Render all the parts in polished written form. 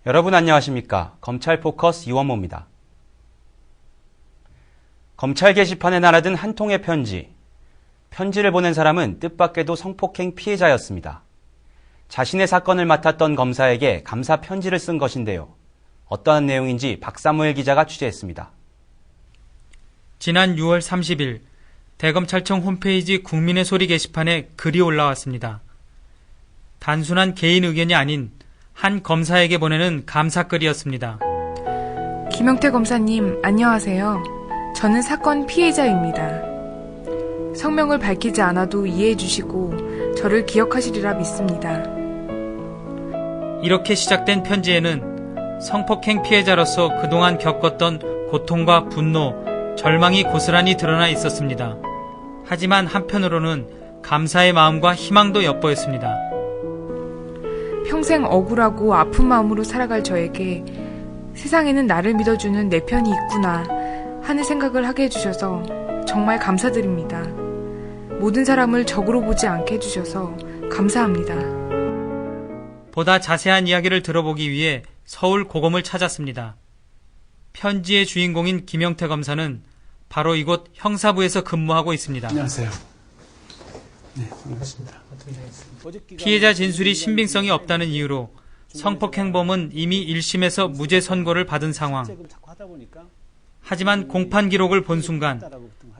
여러분 안녕하십니까? 검찰 포커스 이원모입니다. 검찰 게시판에 날아든 한 통의 편지. 편지를 보낸 사람은 뜻밖에도 성폭행 피해자였습니다. 자신의 사건을 맡았던 검사에게 감사 편지를 쓴 것인데요. 어떠한 내용인지 박사무엘 기자가 취재했습니다. 지난 6월 30일 대검찰청 홈페이지 국민의 소리 게시판에 글이 올라왔습니다. 단순한 개인 의견이 아닌 한 검사에게 보내는 감사글이었습니다. 김영태 검사님, 안녕하세요. 저는 사건 피해자입니다. 성명을 밝히지 않아도 이해해 주시고 저를 기억하시리라 믿습니다. 이렇게 시작된 편지에는 성폭행 피해자로서 그동안 겪었던 고통과 분노, 절망이 고스란히 드러나 있었습니다. 하지만 한편으로는 감사의 마음과 희망도 엿보였습니다. 평생 억울하고 아픈 마음으로 살아갈 저에게 세상에는 나를 믿어주는 내 편이 있구나 하는 생각을 하게 해주셔서 정말 감사드립니다. 모든 사람을 적으로 보지 않게 해주셔서 감사합니다. 보다 자세한 이야기를 들어보기 위해 서울 고검을 찾았습니다. 편지의 주인공인 김영태 검사는 바로 이곳 형사부에서 근무하고 있습니다. 안녕하세요. 네, 반갑습니다. 피해자 진술이 신빙성이 없다는 이유로 성폭행범은 이미 1심에서 무죄 선고를 받은 상황. 하지만 공판 기록을 본 순간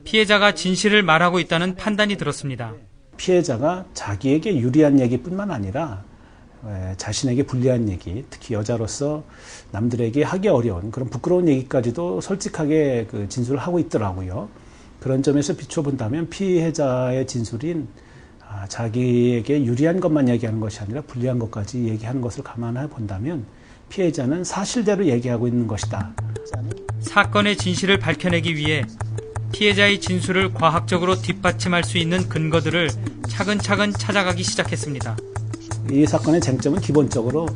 피해자가 진실을 말하고 있다는 판단이 들었습니다. 피해자가 자기에게 유리한 얘기뿐만 아니라 자신에게 불리한 얘기, 특히 여자로서 남들에게 하기 어려운 그런 부끄러운 얘기까지도 솔직하게 진술을 하고 있더라고요. 그런 점에서 비춰본다면 피해자의 진술인 자기에게 유리한 것만 얘기하는 것이 아니라 불리한 것까지 얘기하는 것을 감안해 본다면 피해자는 사실대로 얘기하고 있는 것이다. 사건의 진실을 밝혀내기 위해 피해자의 진술을 과학적으로 뒷받침할 수 있는 근거들을 차근차근 찾아가기 시작했습니다. 이 사건의 쟁점은 기본적으로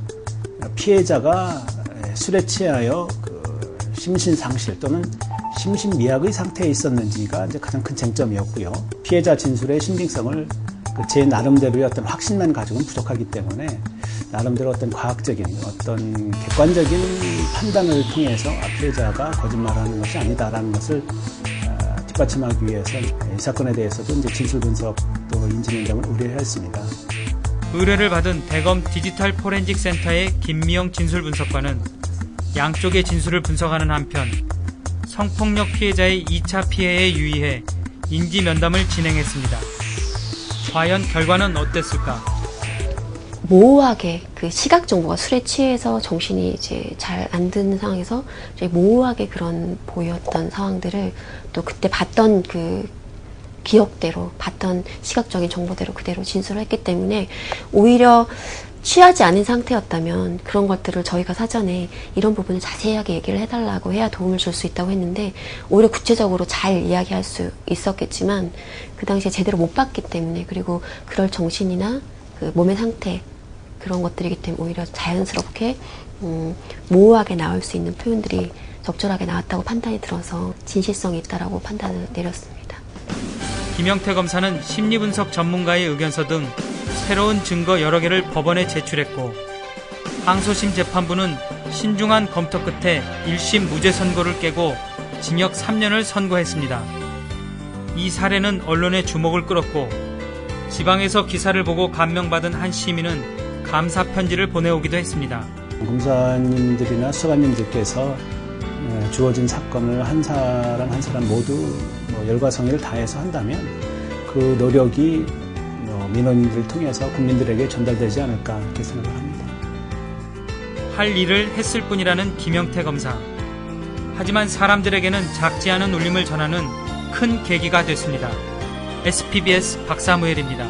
피해자가 술에 취하여 심신상실 또는 심신미약의 상태에 있었는지가 이제 가장 큰 쟁점이었고요. 피해자 진술의 신빙성을 제 나름대로의 어떤 확신만 가지고는 부족하기 때문에 나름대로 어떤 과학적인 어떤 객관적인 판단을 통해서 피해자가 거짓말하는 것이 아니다라는 것을 뒷받침하기 위해서 이 사건에 대해서도 이제 진술 분석 또 인지 능력을 우려했습니다. 의뢰를 받은 대검 디지털 포렌식 센터의 김미영 진술 분석관은 양쪽의 진술을 분석하는 한편 성폭력 피해자의 2차 피해에 유의해 인지 면담을 진행했습니다. 과연 결과는 어땠을까? 모호하게 그 시각 정보가 술에 취해서 정신이 이제 잘 안 드는 상황에서 모호하게 그런 보였던 상황들을 또 그때 봤던 그 기억대로 봤던 시각적인 정보대로 그대로 진술을 했기 때문에 오히려 취하지 않은 상태였다면 그런 것들을 저희가 사전에 이런 부분을 자세하게 얘기를 해달라고 해야 도움을 줄 수 있다고 했는데 오히려 구체적으로 잘 이야기할 수 있었겠지만 그 당시에 제대로 못 봤기 때문에 그리고 그럴 정신이나 그 몸의 상태 그런 것들이기 때문에 오히려 자연스럽게 모호하게 나올 수 있는 표현들이 적절하게 나왔다고 판단이 들어서 진실성이 있다라고 판단을 내렸습니다. 김영태 검사는 심리분석 전문가의 의견서 등 새로운 증거 여러 개를 법원에 제출했고 항소심 재판부는 신중한 검토 끝에 1심 무죄 선고를 깨고 징역 3년을 선고했습니다. 이 사례는 언론의 주목을 끌었고 지방에서 기사를 보고 감명받은 한 시민은 감사 편지를 보내오기도 했습니다. 검사님들이나 수사관님들께서 주어진 사건을 한 사람 한 사람 모두 열과 성의를 다해서 한다면 그 노력이 민원인들을 통해서 국민들에게 전달되지 않을까 이렇게 생각을 합니다. 할 일을 했을 뿐이라는 김영태 검사. 하지만 사람들에게는 작지 않은 울림을 전하는 큰 계기가 됐습니다. SPBS 박사무엘입니다.